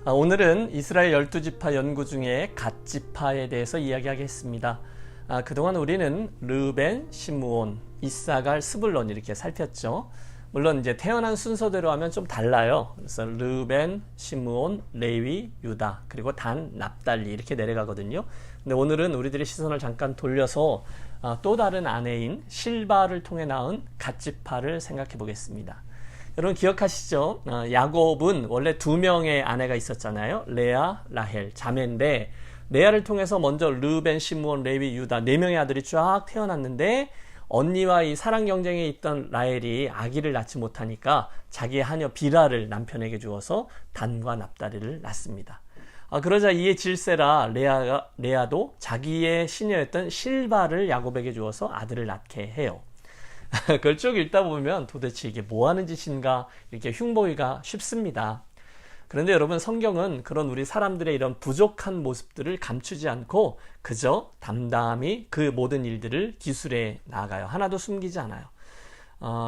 오늘은 이스라엘 12지파 연구 중에 갓지파에 대해서 이야기하겠습니다. 그동안 우리는 르벤, 시므온, 이사갈, 스불론 이렇게 살폈죠. 물론 이제 태어난 순서대로 하면 좀 달라요. 그래서 르벤, 시므온, 레위, 유다, 그리고 단, 납달리 이렇게 내려가거든요. 근데 오늘은 우리들의 시선을 잠깐 돌려서 또 다른 아내인 실바를 통해 낳은 갓지파를 생각해 보겠습니다. 여러분 기억하시죠? 야곱은 원래 2명의 아내가 있었잖아요. 레아, 라헬, 자매인데 레아를 통해서 먼저 르벤, 시므온, 레위, 유다 4명의 아들이 쫙 태어났는데 언니와 이 사랑 경쟁에 있던 라헬이 아기를 낳지 못하니까 자기의 하녀 비라를 남편에게 주어서 단과 납달리를 낳습니다. 그러자 이에 질세라 레아도 자기의 시녀였던 실바를 야곱에게 주어서 아들을 낳게 해요. 그걸 쭉 읽다 보면 도대체 이게 뭐 하는 짓인가 이렇게 흉보기가 쉽습니다. 그런데 여러분 성경은 그런 우리 사람들의 이런 부족한 모습들을 감추지 않고 그저 담담히 그 모든 일들을 기술해 나가요. 하나도 숨기지 않아요.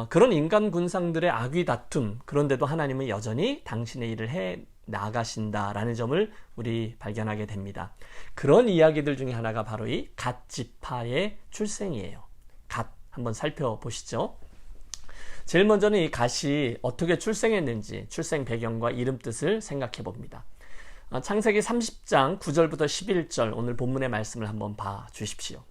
그런 인간 군상들의 악의 다툼, 그런데도 하나님은 여전히 당신의 일을 해 나가신다라는 점을 우리 발견하게 됩니다. 그런 이야기들 중에 하나가 바로 이 갓지파의 출생이에요. 갓 한번 살펴보시죠. 제일 먼저는 이 갓이 어떻게 출생했는지 출생 배경과 이름 뜻을 생각해 봅니다. 창세기 30장 9절부터 11절 오늘 본문의 말씀을 한번 봐 주십시오.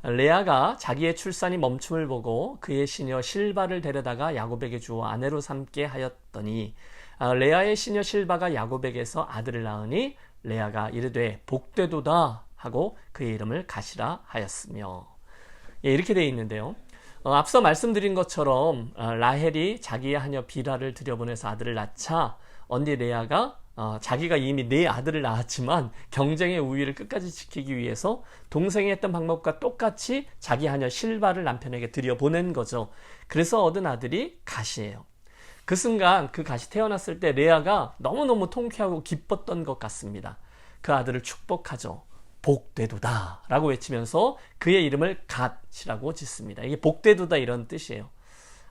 레아가 자기의 출산이 멈춤을 보고 그의 시녀 실바를 데려다가 야곱에게 주어 아내로 삼게 하였더니 레아의 시녀 실바가 야곱에게서 아들을 낳으니 레아가 이르되 복되도다 하고 그의 이름을 갓이라 하였으며. 이렇게 되어 있는데요. 앞서 말씀드린 것처럼 라헬이 자기의 하녀 비라를 들여보내서 아들을 낳자 언니 레아가 자기가 이미 4아들을 낳았지만 경쟁의 우위를 끝까지 지키기 위해서 동생이 했던 방법과 똑같이 자기 하녀 실바를 남편에게 들여보낸 거죠. 그래서 얻은 아들이 갓이에요. 그 순간 그 갓이 태어났을 때 레아가 너무너무 통쾌하고 기뻤던 것 같습니다. 그 아들을 축복하죠. 복되도다 라고 외치면서 그의 이름을 갓이라고 짓습니다. 이게 복되도다 이런 뜻이에요.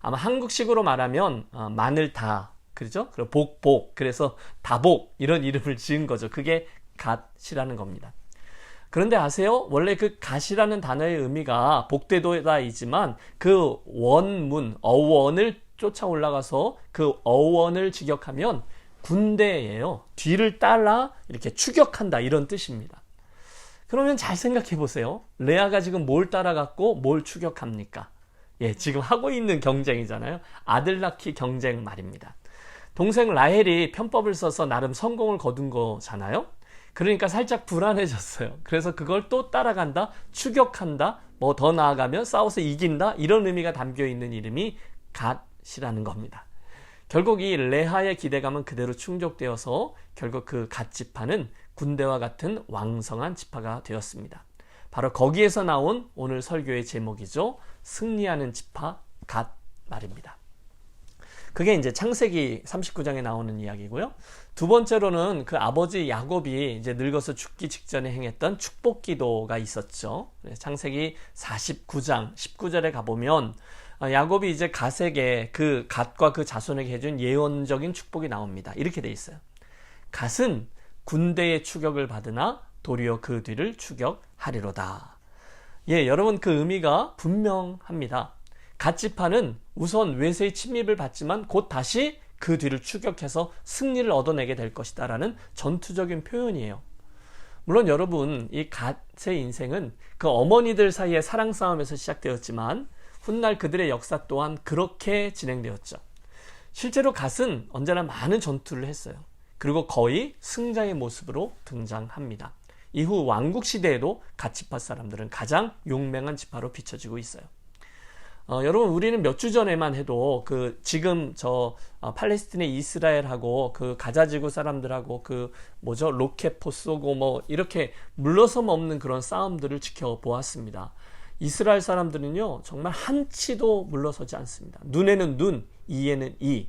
아마 한국식으로 말하면 마늘다, 그렇죠? 그리고 복, 그래서 다복 이런 이름을 지은 거죠. 그게 갓이라는 겁니다. 그런데 아세요? 원래 그 갓이라는 단어의 의미가 복되도다이지만 그 원문, 어원을 쫓아 올라가서 그 어원을 직역하면 군대예요. 뒤를 따라 이렇게 추격한다 이런 뜻입니다. 그러면 잘 생각해 보세요. 레아가 지금 뭘 따라갔고 뭘 추격합니까? 지금 하고 있는 경쟁이잖아요. 아들 낳기 경쟁 말입니다. 동생 라헬이 편법을 써서 나름 성공을 거둔 거잖아요. 그러니까 살짝 불안해졌어요. 그래서 그걸 또 따라간다, 추격한다, 뭐 더 나아가면 싸워서 이긴다 이런 의미가 담겨 있는 이름이 갓이라는 겁니다. 결국 이 레아의 기대감은 그대로 충족되어서 결국 그 갓지파는 군대와 같은 왕성한 지파가 되었습니다. 바로 거기에서 나온 오늘 설교의 제목이죠. 승리하는 지파 갓 말입니다. 그게 이제 창세기 39장에 나오는 이야기고요. 두 번째로는 그 아버지 야곱이 이제 늙어서 죽기 직전에 행했던 축복 기도가 있었죠. 창세기 49장 19절에 가보면 야곱이 이제 갓에게 그 갓과 그 자손에게 해준 예언적인 축복이 나옵니다. 이렇게 돼 있어요. 갓은 군대의 추격을 받으나 도리어 그 뒤를 추격하리로다. 여러분 그 의미가 분명합니다. 갓지파는 우선 외세의 침입을 받지만 곧 다시 그 뒤를 추격해서 승리를 얻어내게 될 것이다 라는 전투적인 표현이에요. 물론 여러분 이 갓의 인생은 그 어머니들 사이의 사랑 싸움에서 시작되었지만 훗날 그들의 역사 또한 그렇게 진행되었죠. 실제로 갓은 언제나 많은 전투를 했어요. 그리고 거의 승자의 모습으로 등장합니다. 이후 왕국 시대에도 갓지파 사람들은 가장 용맹한 지파로 비춰지고 있어요. 여러분 우리는 몇 주 전에만 해도 그 지금 팔레스틴의 이스라엘하고 그 가자지구 사람들하고 그 로켓포 쏘고 뭐 이렇게 물러섬 없는 그런 싸움들을 지켜보았습니다. 이스라엘 사람들은요 정말 한치도 물러서지 않습니다. 눈에는 눈, 이에는 이.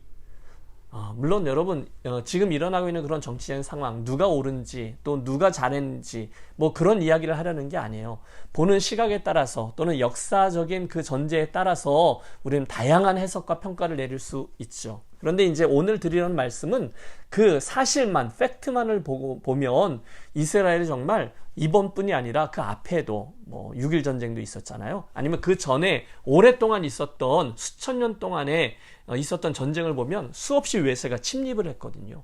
물론 여러분 지금 일어나고 있는 그런 정치적인 상황 누가 옳은지 또 누가 잘했는지 뭐 그런 이야기를 하려는 게 아니에요. 보는 시각에 따라서 또는 역사적인 그 전제에 따라서 우리는 다양한 해석과 평가를 내릴 수 있죠. 그런데 이제 오늘 드리는 말씀은 그 사실만, 팩트만을 보면 이스라엘이 정말 이번뿐이 아니라 그 앞에도 뭐 6.1 전쟁도 있었잖아요. 아니면 그 전에 오랫동안 있었던 수천 년 동안에 있었던 전쟁을 보면 수없이 외세가 침입을 했거든요.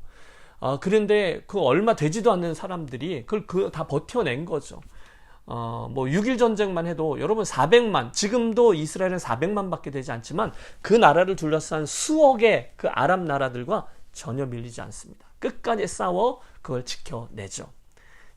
그런데 그 얼마 되지도 않는 사람들이 그걸 다 버텨낸 거죠. 뭐 6.1 전쟁만 해도 여러분 400만, 지금도 이스라엘은 400만 밖에 되지 않지만 그 나라를 둘러싼 수억의 그 아랍 나라들과 전혀 밀리지 않습니다. 끝까지 싸워 그걸 지켜내죠.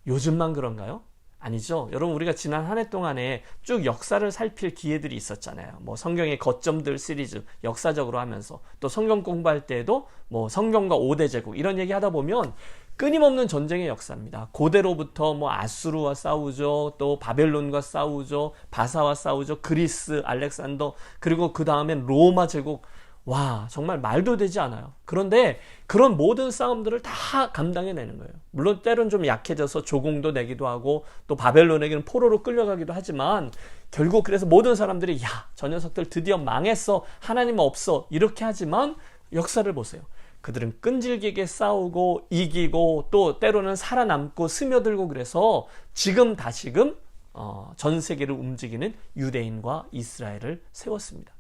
요즘만 그런가요? 아니죠. 여러분, 우리가 지난 한 해 동안에 쭉 역사를 살필 기회들이 있었잖아요. 뭐 성경의 거점들 시리즈 역사적으로 하면서, 또 성경 공부할 때에도 뭐 성경과 5대 제국 이런 얘기 하다 보면 끊임없는 전쟁의 역사입니다. 고대로부터 뭐 아수르와 싸우죠. 또 바벨론과 싸우죠. 바사와 싸우죠. 그리스, 알렉산더, 그리고 그 다음엔 로마 제국. 와, 정말 말도 되지 않아요. 그런데 그런 모든 싸움들을 다 감당해내는 거예요. 물론 때론 좀 약해져서 조공도 내기도 하고 또 바벨론에게는 포로로 끌려가기도 하지만 결국 그래서 모든 사람들이 야, 저 녀석들 드디어 망했어. 하나님 없어. 이렇게 하지만 역사를 보세요. 그들은 끈질기게 싸우고 이기고 또 때로는 살아남고 스며들고 그래서 지금 다시금 전 세계를 움직이는 유대인과 이스라엘을 세웠습니다.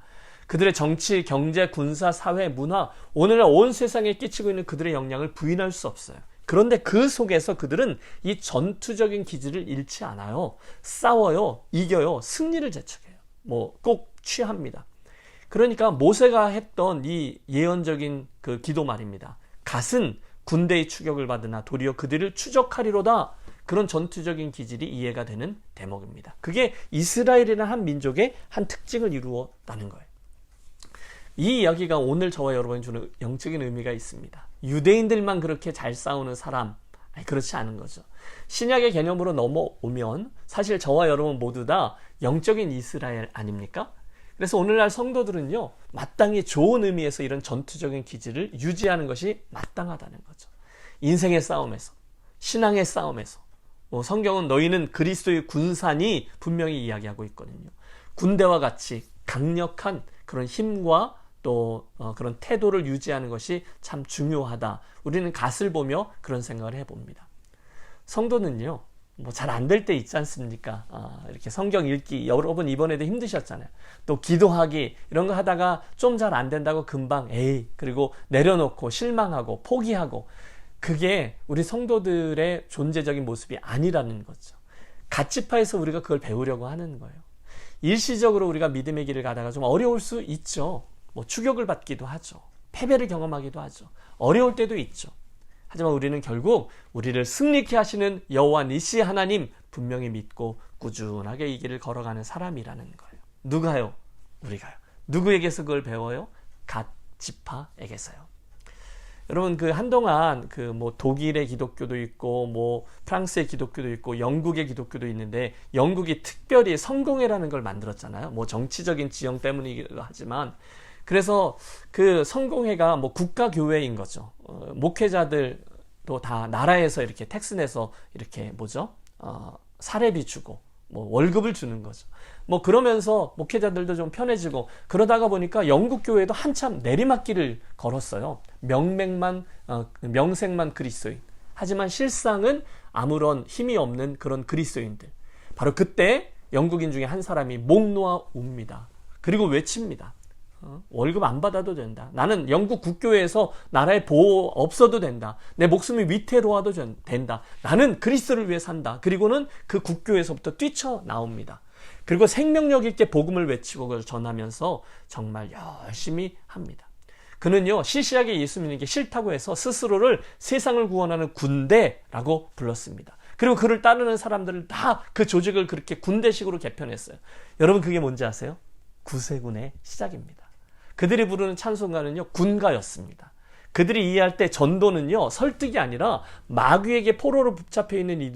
그들의 정치, 경제, 군사, 사회, 문화, 오늘날 온 세상에 끼치고 있는 그들의 영향을 부인할 수 없어요. 그런데 그 속에서 그들은 이 전투적인 기질을 잃지 않아요. 싸워요, 이겨요, 승리를 재촉해요. 뭐 꼭 취합니다. 그러니까 모세가 했던 이 예언적인 그 기도 말입니다. 갓은 군대의 추격을 받으나 도리어 그들을 추적하리로다. 그런 전투적인 기질이 이해가 되는 대목입니다. 그게 이스라엘이라는 한 민족의 한 특징을 이루었다는 거예요. 이 이야기가 오늘 저와 여러분이 주는 영적인 의미가 있습니다. 유대인들만 그렇게 잘 싸우는 사람, 그렇지 않은 거죠. 신약의 개념으로 넘어오면 사실 저와 여러분 모두 다 영적인 이스라엘 아닙니까? 그래서 오늘날 성도들은요, 마땅히 좋은 의미에서 이런 전투적인 기질을 유지하는 것이 마땅하다는 거죠. 인생의 싸움에서, 신앙의 싸움에서, 성경은 너희는 그리스도의 군산이 분명히 이야기하고 있거든요. 군대와 같이 강력한 그런 힘과 또 그런 태도를 유지하는 것이 참 중요하다. 우리는 갓을 보며 그런 생각을 해봅니다. 성도는요, 뭐 잘 안 될 때 있지 않습니까? 이렇게 성경 읽기, 여러분 이번에도 힘드셨잖아요. 또 기도하기 이런 거 하다가 좀 잘 안 된다고 금방 그리고 내려놓고 실망하고 포기하고, 그게 우리 성도들의 존재적인 모습이 아니라는 거죠. 갓지파에서 우리가 그걸 배우려고 하는 거예요. 일시적으로 우리가 믿음의 길을 가다가 좀 어려울 수 있죠. 뭐 추격을 받기도 하죠. 패배를 경험하기도 하죠. 어려울 때도 있죠. 하지만 우리는 결국 우리를 승리케 하시는 여호와 니시 하나님 분명히 믿고 꾸준하게 이 길을 걸어가는 사람이라는 거예요. 누가요? 우리가요. 누구에게서 그걸 배워요? 갓 지파에게서요. 여러분, 그 한동안 그 뭐 독일의 기독교도 있고 뭐 프랑스의 기독교도 있고 영국의 기독교도 있는데, 영국이 특별히 성공회라는 걸 만들었잖아요. 뭐 정치적인 지형 때문이기도 하지만, 그래서 그 성공회가 뭐 국가교회인 거죠. 목회자들도 다 나라에서 이렇게 텍스 내서 이렇게 사례비 주고 뭐 월급을 주는 거죠. 뭐 그러면서 목회자들도 좀 편해지고, 그러다가 보니까 영국 교회도 한참 내리막길을 걸었어요. 명색만 그리스도인. 하지만 실상은 아무런 힘이 없는 그런 그리스도인들. 바로 그때 영국인 중에 한 사람이 목 놓아 웁니다. 그리고 외칩니다. 월급 안 받아도 된다. 나는 영국 국교회에서 나라의 보호 없어도 된다. 내 목숨이 위태로워도 된다. 나는 그리스도를 위해 산다. 그리고는 그 국교회에서부터 뛰쳐나옵니다. 그리고 생명력 있게 복음을 외치고 그걸 전하면서 정말 열심히 합니다. 그는요, 시시하게 예수 믿는 게 싫다고 해서 스스로를 세상을 구원하는 군대라고 불렀습니다. 그리고 그를 따르는 사람들을 다 그 조직을 그렇게 군대식으로 개편했어요. 여러분, 그게 뭔지 아세요? 구세군의 시작입니다. 그들이 부르는 찬송가는요, 군가였습니다. 그들이 이해할 때 전도는요, 설득이 아니라 마귀에게 포로로 붙잡혀 있는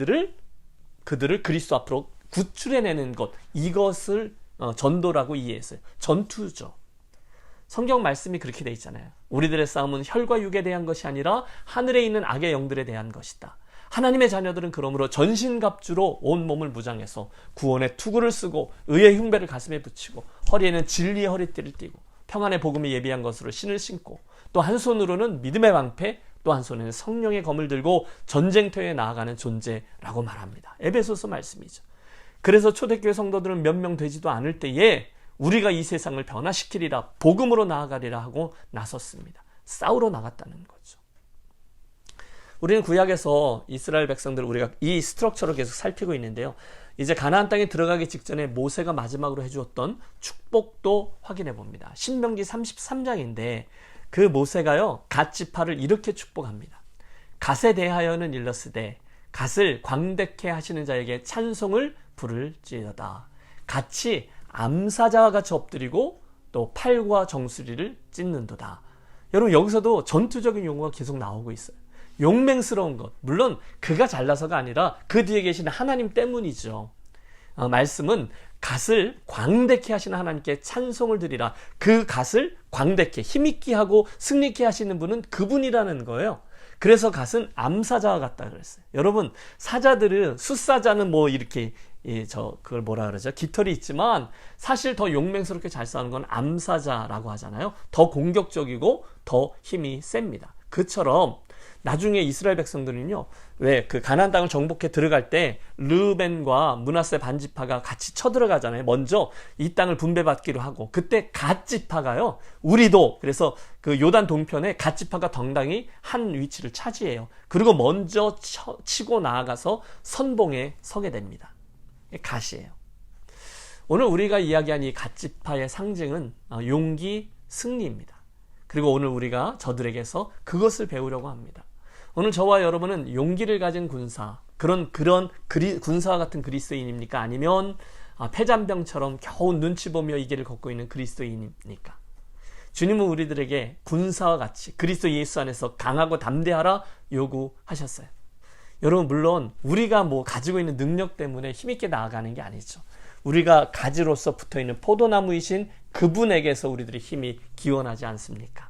그들을 그리스도 앞으로 구출해내는 것, 이것을 전도라고 이해했어요. 전투죠. 성경 말씀이 그렇게 돼 있잖아요. 우리들의 싸움은 혈과 육에 대한 것이 아니라 하늘에 있는 악의 영들에 대한 것이다. 하나님의 자녀들은 그러므로 전신갑주로 온 몸을 무장해서 구원의 투구를 쓰고 의의 흉배를 가슴에 붙이고 허리에는 진리의 허리띠를 띠고 평안의 복음이 예비한 것으로 신을 신고 또 한 손으로는 믿음의 방패, 또 한 손에는 성령의 검을 들고 전쟁터에 나아가는 존재라고 말합니다. 에베소서 말씀이죠. 그래서 초대교회 성도들은 몇 명 되지도 않을 때에 우리가 이 세상을 변화시키리라, 복음으로 나아가리라 하고 나섰습니다. 싸우러 나갔다는 거죠. 우리는 구약에서 이스라엘 백성들, 우리가 이 스트럭처를 계속 살피고 있는데요. 이제 가나안 땅에 들어가기 직전에 모세가 마지막으로 해주었던 축복도 확인해 봅니다. 신명기 33장인데 그 모세가요, 갓 지파를 이렇게 축복합니다. 갓에 대하여는 일러스되 갓을 광대케 하시는 자에게 찬송을 부를지어다. 갓이 암사자와 같이 엎드리고 또 팔과 정수리를 찢는도다. 여러분, 여기서도 전투적인 용어가 계속 나오고 있어요. 용맹스러운 것, 물론 그가 잘나서가 아니라 그 뒤에 계시는 하나님 때문이죠. 말씀은 갓을 광대케 하시는 하나님께 찬송을 드리라. 그 갓을 광대케, 힘있게 하고 승리케 하시는 분은 그분이라는 거예요. 그래서 갓은 암사자와 같다 그랬어요. 여러분, 사자들은, 숫사자는 뭐 이렇게 그걸 뭐라 그러죠? 깃털이 있지만 사실 더 용맹스럽게 잘 싸우는 건 암사자라고 하잖아요. 더 공격적이고 더 힘이 셉니다. 그처럼 나중에 이스라엘 백성들은요, 왜 그 가나안 땅을 정복해 들어갈 때 르벤과 므낫세 반지파가 같이 쳐들어가잖아요. 먼저 이 땅을 분배받기로 하고, 그때 갓 지파가요, 우리도 그래서 그 요단 동편에 갓 지파가 당당히 한 위치를 차지해요. 그리고 먼저 치고 나아가서 선봉에 서게 됩니다. 갓이에요. 오늘 우리가 이야기한 이 갓 지파의 상징은 용기, 승리입니다. 그리고 오늘 우리가 저들에게서 그것을 배우려고 합니다. 오늘 저와 여러분은 용기를 가진 군사, 그런 군사와 같은 그리스도인입니까? 아니면 패잔병처럼 겨우 눈치 보며 이 길을 걷고 있는 그리스도인입니까? 주님은 우리들에게 군사와 같이 그리스도 예수 안에서 강하고 담대하라 요구하셨어요. 여러분, 물론 우리가 뭐 가지고 있는 능력 때문에 힘있게 나아가는 게 아니죠. 우리가 가지로서 붙어있는 포도나무이신 그분에게서 우리들의 힘이 기원하지 않습니까?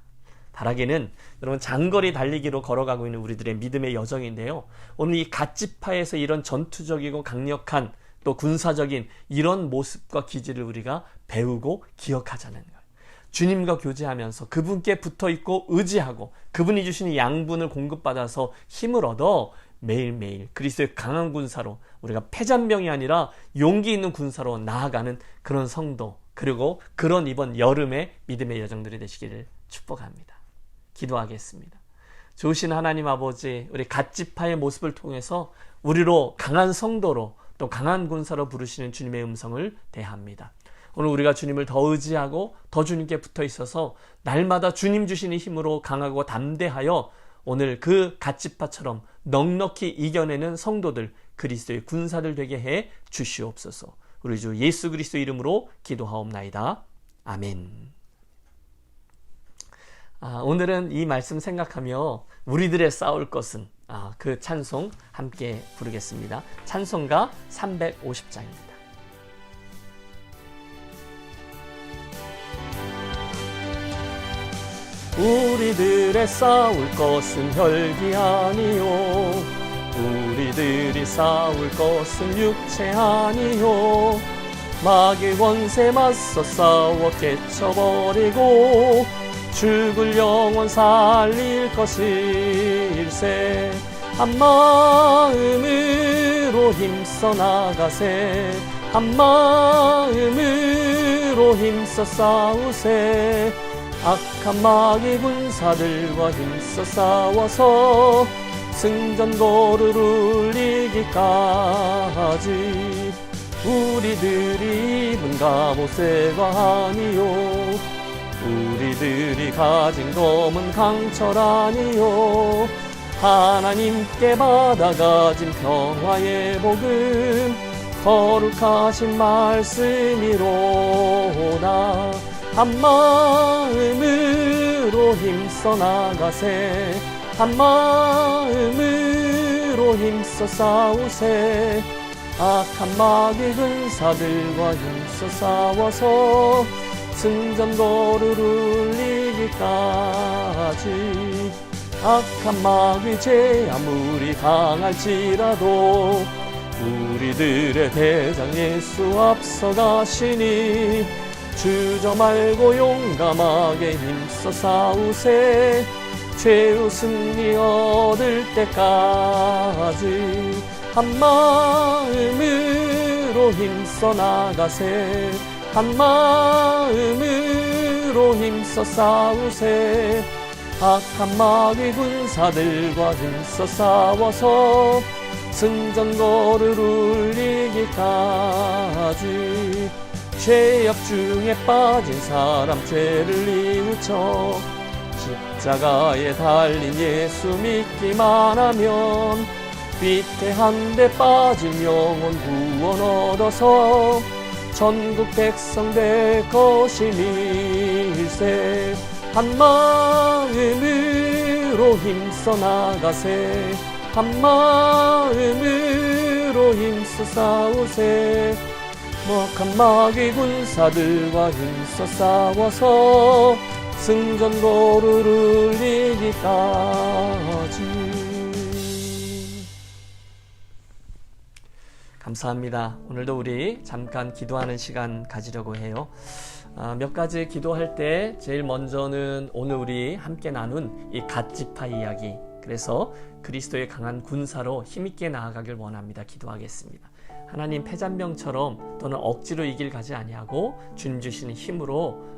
바라기는 여러분, 장거리 달리기로 걸어가고 있는 우리들의 믿음의 여정인데요. 오늘 이 갓 지파에서 이런 전투적이고 강력한 또 군사적인 이런 모습과 기질을 우리가 배우고 기억하자는 거예요. 주님과 교제하면서 그분께 붙어있고 의지하고 그분이 주시는 양분을 공급받아서 힘을 얻어 매일매일 그리스도의 강한 군사로, 우리가 패잔병이 아니라 용기 있는 군사로 나아가는 그런 성도, 그리고 그런 이번 여름의 믿음의 여정들이 되시기를 축복합니다. 기도하겠습니다. 좋으신 하나님 아버지, 우리 갓 지파의 모습을 통해서 우리로 강한 성도로 또 강한 군사로 부르시는 주님의 음성을 대합니다. 오늘 우리가 주님을 더 의지하고 더 주님께 붙어 있어서 날마다 주님 주시는 힘으로 강하고 담대하여 오늘 그 갓 지파처럼 넉넉히 이겨내는 성도들, 그리스도의 군사들 되게 해 주시옵소서. 우리 주 예수 그리스도 이름으로 기도하옵나이다. 아멘. 오늘은 이 말씀 생각하며 우리들의 싸울 것은 그 찬송 함께 부르겠습니다. 찬송가 350장입니다. 우리들의 싸울 것은 혈기 아니요, 우리들이 싸울 것은 육체 아니요, 마귀 권세 맞서 싸워 깨쳐버리고 죽을 영혼 살릴 것일세. 한 마음으로 힘써 나가세, 한 마음으로 힘써 싸우세. 악한 마귀 군사들과 힘써 싸워서 승전보를 울리기까지. 우리들이 입은 갑옷쇠가 아니요, 우리들이 가진 검은 강철 아니요, 하나님께 받아가진 평화의 복음 거룩하신 말씀이로다. 한 마음으로 힘써 나가세, 한 마음으로 힘써 싸우세. 악한 마귀 군사들과 힘써 싸워서 승전보를 울리기까지. 악한 마귀 제 아무리 강할지라도 우리들의 대장 예수 앞서가시니 주저 말고 용감하게 힘써 싸우세. 최후 승리 얻을 때까지 한 마음으로 힘써 나가세. 한 마음으로 힘써 싸우세. 악한 마귀 군사들과 힘써 싸워서 승전거를 울리기까지 죄악 중에 빠진 사람 죄를 뉘우쳐 십자가에 달린 예수 믿기만 하면 위태한데 빠진 영혼 구원 얻어서 전국 백성 될 것임일세. 한 마음으로 힘써 나가세. 한 마음으로 힘써 싸우세. 먹한 마귀 군사들과 힘써 싸워서 승전거를 울리기까지. 감사합니다. 오늘도 우리 잠깐 기도하는 시간 가지려고 해요. 몇 가지 기도할 때 제일 먼저는 오늘 우리 함께 나눈 이 갓지파 이야기, 그래서 그리스도의 강한 군사로 힘있게 나아가길 원합니다. 기도하겠습니다. 하나님, 패잔병처럼 또는 억지로 이 길 가지 아니하고 주님 주시는 힘으로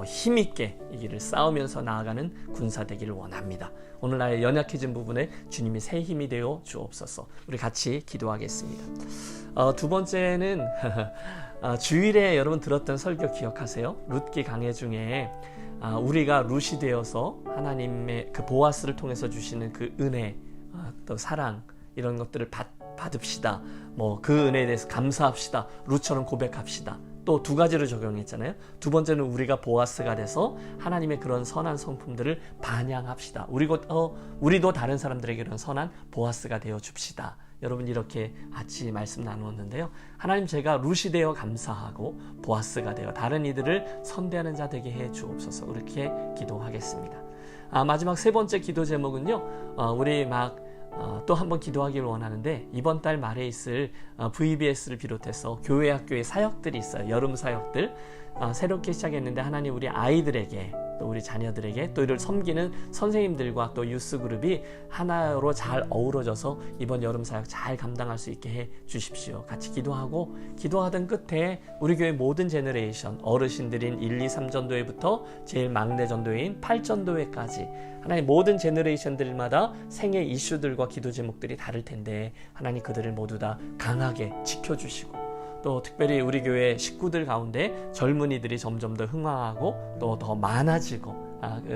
힘있게 이 길을 싸우면서 나아가는 군사 되기를 원합니다. 오늘 나의 연약해진 부분에 주님이 새 힘이 되어 주옵소서. 우리 같이 기도하겠습니다. 두 번째는 주일에 여러분 들었던 설교 기억하세요? 룻기 강해 중에 우리가 룻이 되어서 하나님의 그 보아스를 통해서 주시는 그 은혜, 또 사랑, 이런 것들을 받읍시다. 그 은혜에 대해서 감사합시다. 룻처럼 고백합시다. 또 두 가지를 적용했잖아요. 두 번째는 우리가 보아스가 돼서 하나님의 그런 선한 성품들을 반영합시다. 우리도 다른 사람들에게 그런 선한 보아스가 되어 줍시다. 여러분, 이렇게 같이 말씀 나누었는데요. 하나님, 제가 룻이 되어 감사하고 보아스가 되어 다른 이들을 선대하는 자 되게 해 주옵소서. 그렇게 기도하겠습니다. 마지막 세 번째 기도 제목은요, 우리 또 한번 기도하기를 원하는데, 이번 달 말에 있을 VBS를 비롯해서 교회 학교의 사역들이 있어요. 여름 사역들 새롭게 시작했는데, 하나님 우리 아이들에게, 또 우리 자녀들에게, 또 이를 섬기는 선생님들과 또 유스 그룹이 하나로 잘 어우러져서 이번 여름 사역 잘 감당할 수 있게 해 주십시오. 같이 기도하고, 기도하던 끝에 우리 교회 모든 제너레이션, 어르신들인 1, 2, 3전도회부터 제일 막내 전도회인 8전도회까지 하나님 모든 제너레이션들마다 생애 이슈들과 기도 제목들이 다를 텐데, 하나님 그들을 모두 다 강하게 지켜주시고, 또 특별히 우리 교회 식구들 가운데 젊은이들이 점점 더 흥황하고 또 더 많아지고,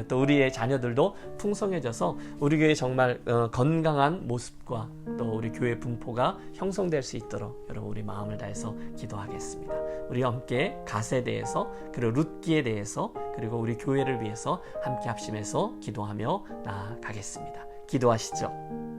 또 우리의 자녀들도 풍성해져서 우리 교회 정말 건강한 모습과 또 우리 교회 분포가 형성될 수 있도록 여러분 우리 마음을 다해서 기도하겠습니다. 우리 함께 갓에 대해서, 그리고 룻기에 대해서, 그리고 우리 교회를 위해서 함께 합심해서 기도하며 나아가겠습니다. 기도하시죠.